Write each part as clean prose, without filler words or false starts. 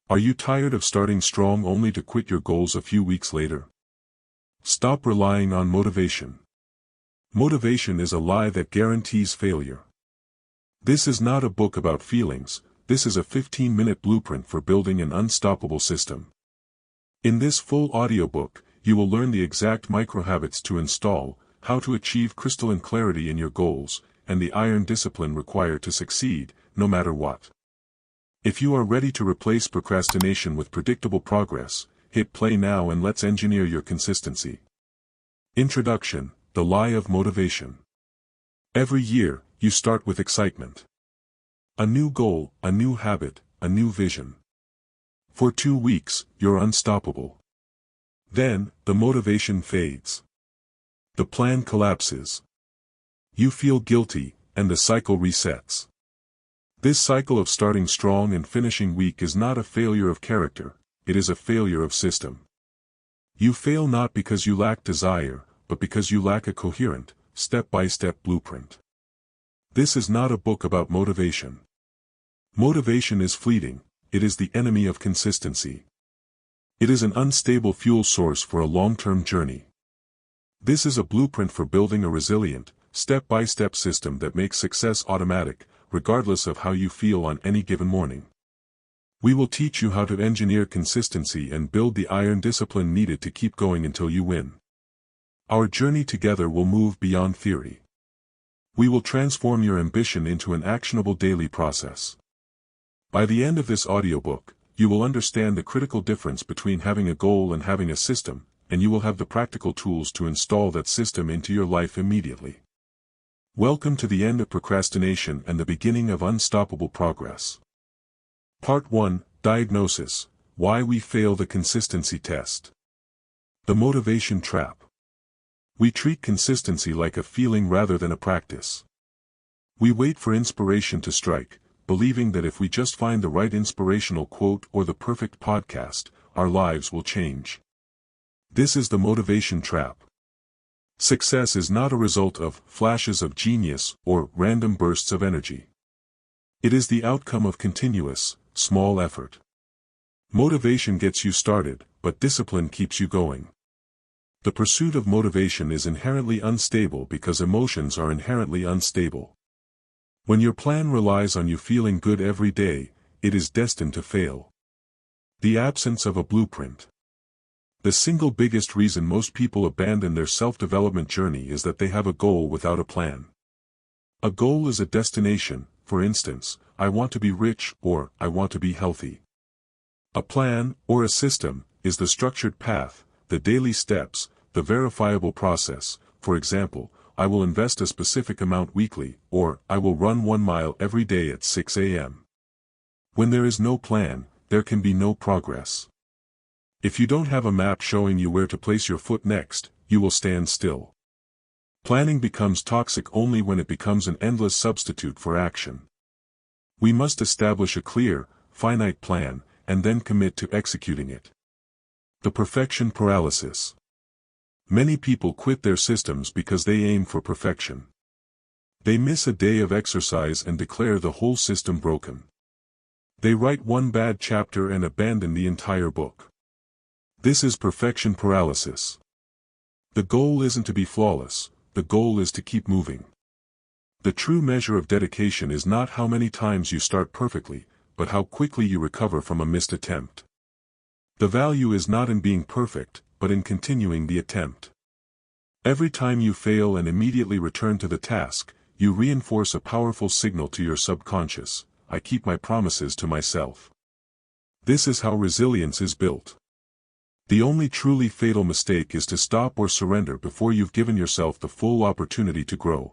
Are you tired of starting strong only to quit your goals a few weeks later? Stop relying on motivation. Motivation is a lie that guarantees failure. This is not a book about feelings, this is a 15-minute blueprint for building an unstoppable system. In this full audiobook, you will learn the exact micro-habits to install, how to achieve crystalline clarity in your goals, and the iron discipline required to succeed, no matter what. If you are ready to replace procrastination with predictable progress, hit play now and let's engineer your consistency. Introduction: The Lie of Motivation. Every year, you start with excitement. A new goal, a new habit, a new vision. For 2 weeks, you're unstoppable. Then, the motivation fades. The plan collapses. You feel guilty, and the cycle resets. This cycle of starting strong and finishing weak is not a failure of character, it is a failure of system. You fail not because you lack desire, but because you lack a coherent, step-by-step blueprint. This is not a book about motivation. Motivation is fleeting, it is the enemy of consistency. It is an unstable fuel source for a long-term journey. This is a blueprint for building a resilient, step-by-step system that makes success automatic, regardless of how you feel on any given morning. We will teach you how to engineer consistency and build the iron discipline needed to keep going until you win. Our journey together will move beyond theory. We will transform your ambition into an actionable daily process. By the end of this audiobook, you will understand the critical difference between having a goal and having a system, and you will have the practical tools to install that system into your life immediately. Welcome to the end of procrastination and the beginning of unstoppable progress. Part 1: Diagnosis: Why we fail the consistency test. The motivation trap. We treat consistency like a feeling rather than a practice. We wait for inspiration to strike, believing that if we just find the right inspirational quote or the perfect podcast, our lives will change. This is the motivation trap. Success is not a result of flashes of genius or random bursts of energy. It is the outcome of continuous, small effort. Motivation gets you started, but discipline keeps you going. The pursuit of motivation is inherently unstable because emotions are inherently unstable. When your plan relies on you feeling good every day, it is destined to fail. The absence of a blueprint. The single biggest reason most people abandon their self-development journey is that they have a goal without a plan. A goal is a destination, for instance, I want to be rich or I want to be healthy. A plan, or a system, is the structured path, the daily steps, the verifiable process. For example, I will invest a specific amount weekly, or I will run 1 mile every day at 6 a.m. When there is no plan, there can be no progress. If you don't have a map showing you where to place your foot next, you will stand still. Planning becomes toxic only when it becomes an endless substitute for action. We must establish a clear, finite plan, and then commit to executing it. The perfection paralysis. Many people quit their systems because they aim for perfection. They miss a day of exercise and declare the whole system broken. They write one bad chapter and abandon the entire book. This is perfection paralysis. The goal isn't to be flawless, the goal is to keep moving. The true measure of dedication is not how many times you start perfectly, but how quickly you recover from a missed attempt. The value is not in being perfect, but in continuing the attempt. Every time you fail and immediately return to the task, you reinforce a powerful signal to your subconscious: I keep my promises to myself. This is how resilience is built. The only truly fatal mistake is to stop or surrender before you've given yourself the full opportunity to grow.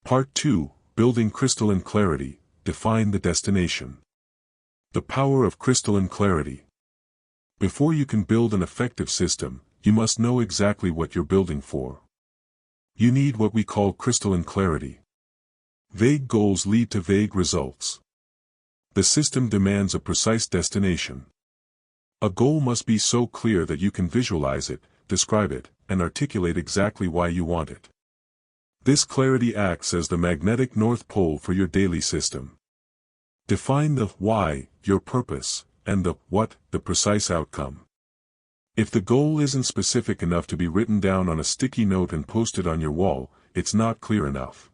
Part 2: Building crystalline clarity. Define the destination. The power of crystalline clarity. Before you can build an effective system, you must know exactly what you're building for. You need what we call crystalline clarity. Vague goals lead to vague results. The system demands a precise destination. A goal must be so clear that you can visualize it, describe it, and articulate exactly why you want it. This clarity acts as the magnetic north pole for your daily system. Define the why, your purpose, and the what, the precise outcome. If the goal isn't specific enough to be written down on a sticky note and posted on your wall, it's not clear enough.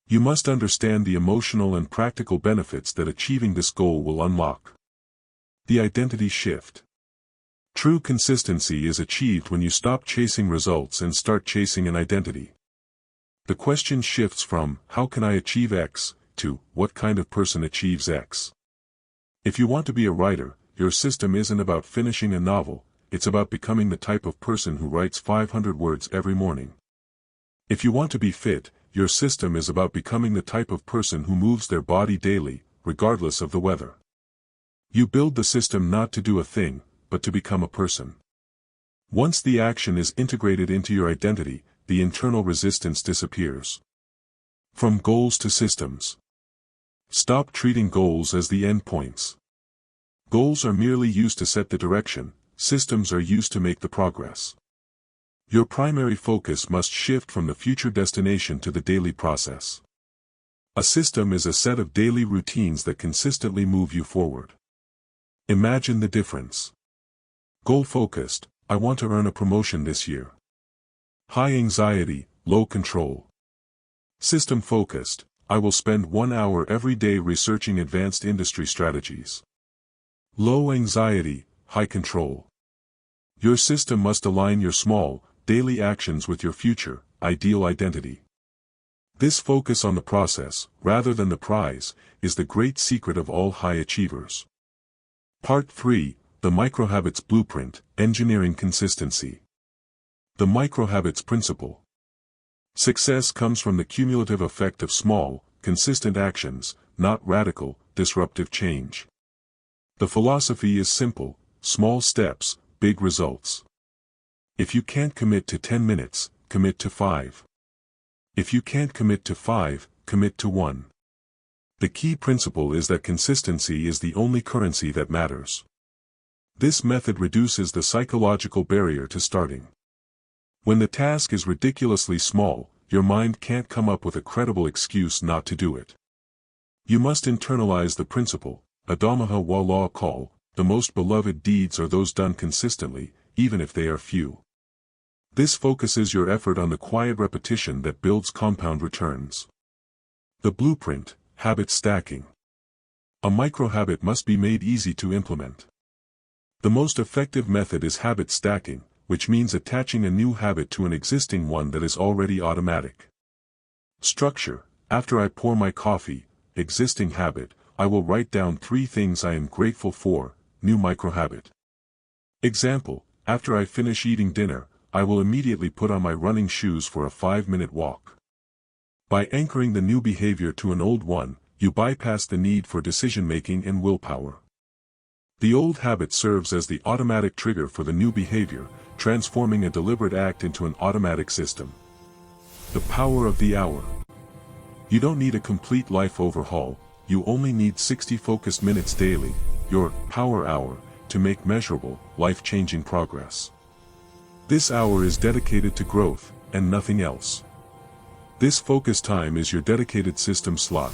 You must understand the emotional and practical benefits that achieving this goal will unlock. The identity shift. True consistency is achieved when you stop chasing results and start chasing an identity. The question shifts from, how can I achieve X, to, what kind of person achieves X? If you want to be a writer, your system isn't about finishing a novel, it's about becoming the type of person who writes 500 words every morning. If you want to be fit, your system is about becoming the type of person who moves their body daily, regardless of the weather. You build the system not to do a thing, but to become a person. Once the action is integrated into your identity, the internal resistance disappears. From goals to systems. Stop treating goals as the endpoints. Goals are merely used to set the direction, systems are used to make the progress. Your primary focus must shift from the future destination to the daily process. A system is a set of daily routines that consistently move you forward. Imagine the difference. Goal-focused, I want to earn a promotion this year. High anxiety, low control. System-focused, I will spend 1 hour every day researching advanced industry strategies. Low anxiety, high control. Your system must align your small, daily actions with your future, ideal identity. This focus on the process, rather than the prize, is the great secret of all high achievers. Part 3, The Microhabits Blueprint, Engineering Consistency. The Microhabits Principle. Success comes from the cumulative effect of small, consistent actions, not radical, disruptive change. The philosophy is simple: small steps, big results. If you can't commit to 10 minutes, commit to 5. If you can't commit to 5, commit to 1. The key principle is that consistency is the only currency that matters. This method reduces the psychological barrier to starting. When the task is ridiculously small, your mind can't come up with a credible excuse not to do it. You must internalize the principle, Adamaha wa law call, the most beloved deeds are those done consistently, even if they are few. This focuses your effort on the quiet repetition that builds compound returns. The blueprint, habit stacking. A microhabit must be made easy to implement. The most effective method is habit stacking, which means attaching a new habit to an existing one that is already automatic. Structure: after I pour my coffee, existing habit, I will write down 3 things I am grateful for, new microhabit. Example: after I finish eating dinner, I will immediately put on my running shoes for a 5-minute walk. By anchoring the new behavior to an old one, you bypass the need for decision-making and willpower. The old habit serves as the automatic trigger for the new behavior, transforming a deliberate act into an automatic system. The power of the hour. You don't need a complete life overhaul, you only need 60 focused minutes daily, your power hour, to make measurable, life-changing progress. This hour is dedicated to growth, and nothing else. This focus time is your dedicated system slot.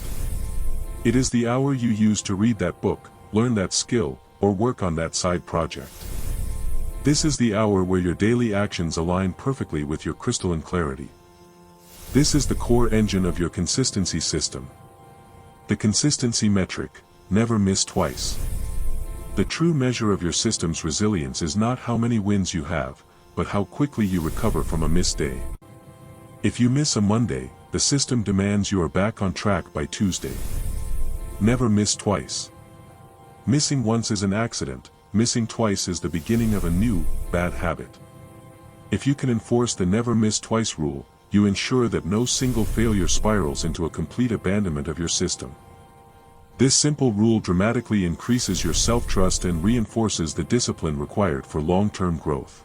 It is the hour you use to read that book, learn that skill, or work on that side project. This is the hour where your daily actions align perfectly with your crystalline clarity. This is the core engine of your consistency system. The consistency metric: never miss twice. The true measure of your system's resilience is not how many wins you have, but how quickly you recover from a missed day. If you miss a Monday, the system demands you are back on track by Tuesday. Never miss twice. Missing once is an accident, missing twice is the beginning of a new, bad habit. If you can enforce the never miss twice rule, you ensure that no single failure spirals into a complete abandonment of your system. This simple rule dramatically increases your self-trust and reinforces the discipline required for long-term growth.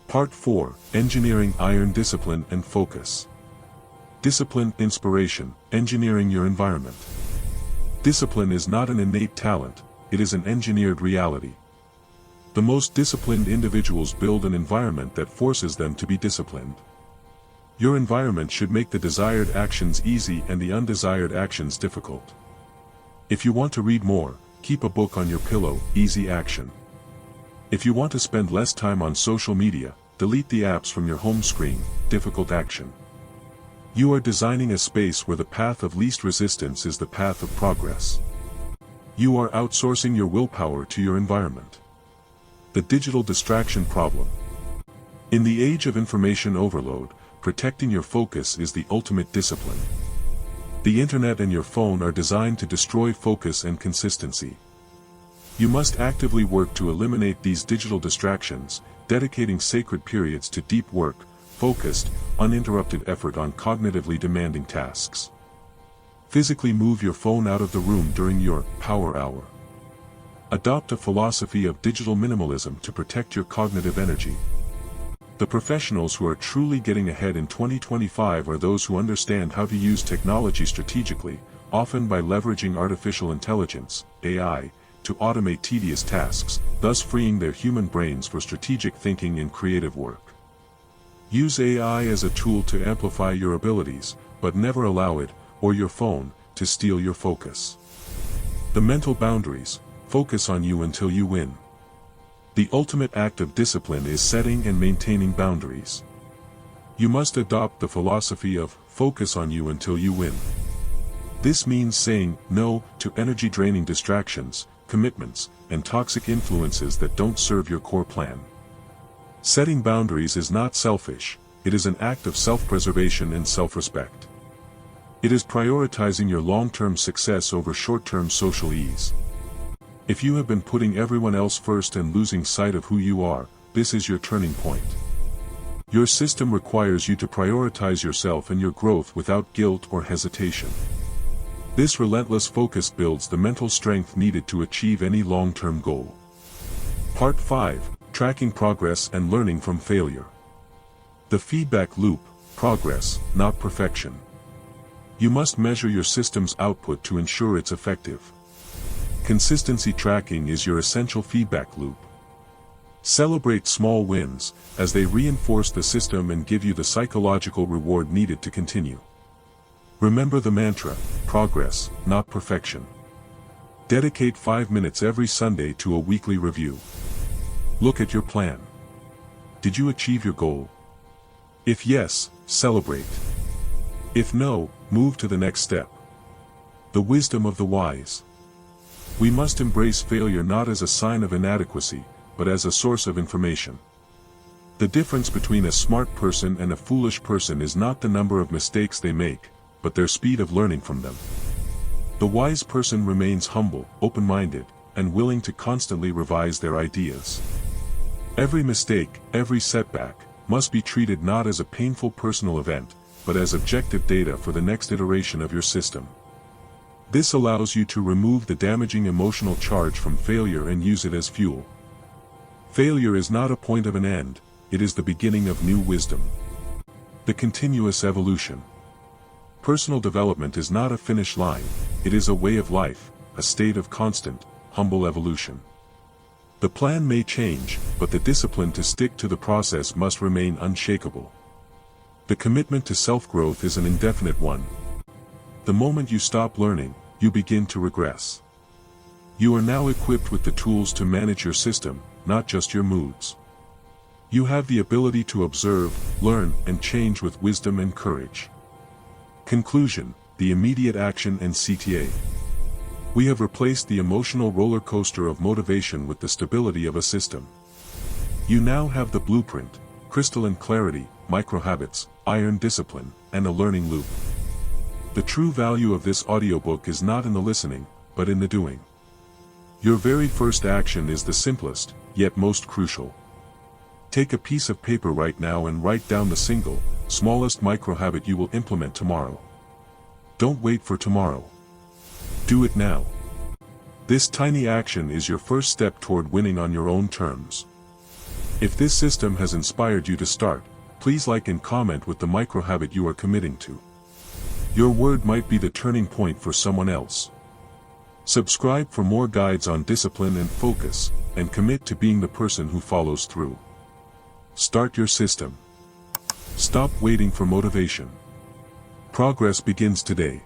Part 4, Engineering Iron Discipline and Focus. Discipline, inspiration, engineering your environment. Discipline is not an innate talent, it is an engineered reality. The most disciplined individuals build an environment that forces them to be disciplined. Your environment should make the desired actions easy and the undesired actions difficult. If you want to read more, keep a book on your pillow, easy action. If you want to spend less time on social media, delete the apps from your home screen, difficult action. You are designing a space where the path of least resistance is the path of progress. You are outsourcing your willpower to your environment. The digital distraction problem. In the age of information overload, protecting your focus is the ultimate discipline. The internet and your phone are designed to destroy focus and consistency. You must actively work to eliminate these digital distractions, dedicating sacred periods to deep work, focused, uninterrupted effort on cognitively demanding tasks. Physically move your phone out of the room during your power hour. Adopt a philosophy of digital minimalism to protect your cognitive energy. The professionals who are truly getting ahead in 2025 are those who understand how to use technology strategically, often by leveraging artificial intelligence, AI, to automate tedious tasks, thus freeing their human brains for strategic thinking and creative work. Use AI as a tool to amplify your abilities, but never allow it, or your phone, to steal your focus. The mental boundaries. Focus on you until you win. The ultimate act of discipline is setting and maintaining boundaries. You must adopt the philosophy of focus on you until you win. This means saying no to energy-draining distractions, commitments, and toxic influences that don't serve your core plan. Setting boundaries is not selfish, it is an act of self-preservation and self-respect. It is prioritizing your long-term success over short-term social ease. If you have been putting everyone else first and losing sight of who you are, this is your turning point. Your system requires you to prioritize yourself and your growth without guilt or hesitation. This relentless focus builds the mental strength needed to achieve any long-term goal. Part 5. Tracking progress and learning from failure. The feedback loop, progress, not perfection. You must measure your system's output to ensure it's effective. Consistency tracking is your essential feedback loop. Celebrate small wins, as they reinforce the system and give you the psychological reward needed to continue. Remember the mantra, progress, not perfection. Dedicate 5 minutes every Sunday to a weekly review. Look at your plan. Did you achieve your goal? If yes, celebrate. If no, move to the next step. The wisdom of the wise. We must embrace failure not as a sign of inadequacy, but as a source of information. The difference between a smart person and a foolish person is not the number of mistakes they make, but their speed of learning from them. The wise person remains humble, open-minded, and willing to constantly revise their ideas. Every mistake, every setback, must be treated not as a painful personal event, but as objective data for the next iteration of your system. This allows you to remove the damaging emotional charge from failure and use it as fuel. Failure is not a point of an end, it is the beginning of new wisdom. The continuous evolution. Personal development is not a finish line, it is a way of life, a state of constant, humble evolution. The plan may change, but the discipline to stick to the process must remain unshakable. The commitment to self-growth is an indefinite one. The moment you stop learning, you begin to regress. You are now equipped with the tools to manage your system, not just your moods. You have the ability to observe, learn, and change with wisdom and courage. Conclusion: the immediate action and CTA. We have replaced the emotional roller coaster of motivation with the stability of a system. You now have the blueprint, crystalline clarity, micro-habits, iron discipline, and a learning loop. The true value of this audiobook is not in the listening, but in the doing. Your very first action is the simplest, yet most crucial. Take a piece of paper right now and write down the single, smallest micro-habit you will implement tomorrow. Don't wait for tomorrow. Do it now. This tiny action is your first step toward winning on your own terms. If this system has inspired you to start, please like and comment with the micro-habit you are committing to. Your word might be the turning point for someone else. Subscribe for more guides on discipline and focus, and commit to being the person who follows through. Start your system. Stop waiting for motivation. Progress begins today.